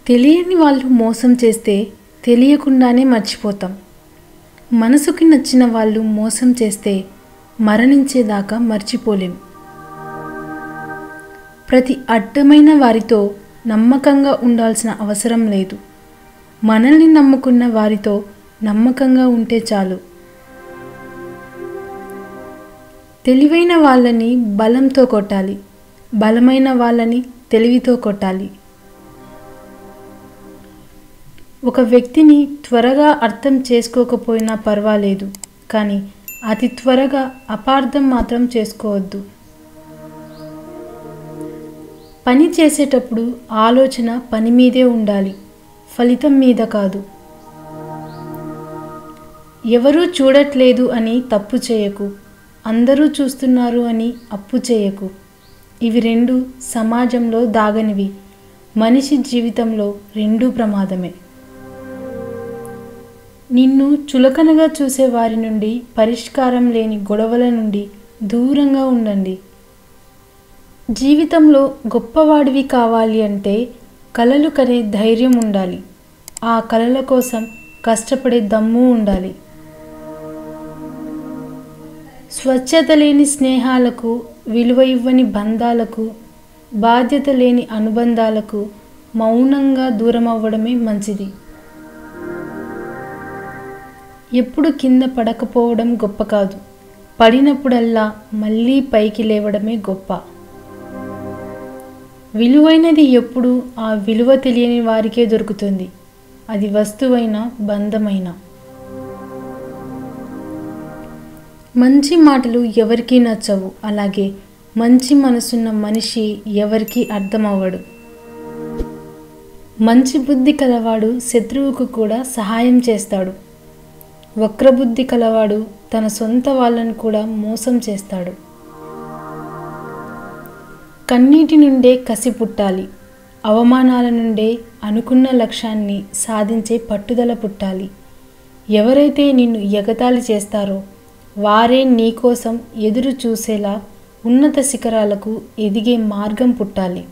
తెలియని వాళ్ళు మోసం చేస్తే తెలియకుండానే మర్చిపోతాం. మనసుకి నచ్చిన వాళ్ళు మోసం చేస్తే మరణించేదాకా మర్చిపోలేం. ప్రతి అడ్డమైన వారితో నమ్మకంగా ఉండాల్సిన అవసరం లేదు. మనల్ని నమ్ముకున్న వారితో నమ్మకంగా ఉంటే చాలు. తెలివైన వాళ్ళని బలంతో కొట్టాలి, బలమైన వాళ్ళని తెలివితో కొట్టాలి. ఒక వ్యక్తిని త్వరగా అర్థం చేసుకోకపోయినా పర్వాలేదు, కానీ అతి త్వరగా అపార్థం మాత్రం చేసుకోవద్దు. పని చేసేటప్పుడు ఆలోచన పని మీదే ఉండాలి, ఫలితం మీద కాదు. ఎవరూ చూడట్లేదు అని తప్పు చేయకు, అందరూ చూస్తున్నారు అని అప్పు చేయకు. ఇవి రెండు సమాజంలో దాగనివి, మనిషి జీవితంలో రెండూ ప్రమాదమే. నిన్ను చులకనగా చూసే వారి నుండి, పరిష్కారం లేని గొడవల నుండి దూరంగా ఉండండి. జీవితంలో గొప్పవాడివి కావాలి అంటే కలలు కనే ధైర్యం ఉండాలి, ఆ కలల కోసం కష్టపడే దమ్ము ఉండాలి. స్వచ్ఛత లేని స్నేహాలకు, విలువ ఇవ్వని బంధాలకు, బాధ్యత లేని అనుబంధాలకు మౌనంగా దూరం అవ్వడమే మంచిది. ఎప్పుడు కింద పడకపోవడం గొప్ప కాదు, పడినప్పుడల్లా మళ్ళీ పైకి లేవడమే గొప్ప. విలువైనది ఎప్పుడు ఆ విలువ తెలియని వారికే దొరుకుతుంది, అది వస్తువైనా బంధమైనా. మంచి మాటలు ఎవరికీ నచ్చవు, అలాగే మంచి మనసున్న మనిషి ఎవరికీ అర్థమవ్వడు. మంచి బుద్ధి కలవాడు శత్రువుకు కూడా సహాయం చేస్తాడు, వక్రబుద్ధి కలవాడు తన సొంత వాళ్ళను కూడా మోసం చేస్తాడు. కన్నీటి నుండే కసి పుట్టాలి, అవమానాల నుండే అనుకున్న లక్ష్యాన్ని సాధించే పట్టుదల పుట్టాలి. ఎవరైతే నిన్ను ఎగతాళి చేస్తారో వారే నీకోసం ఎదురు చూసేలా ఉన్నత శిఖరాలకు ఎదిగే మార్గం పుట్టాలి.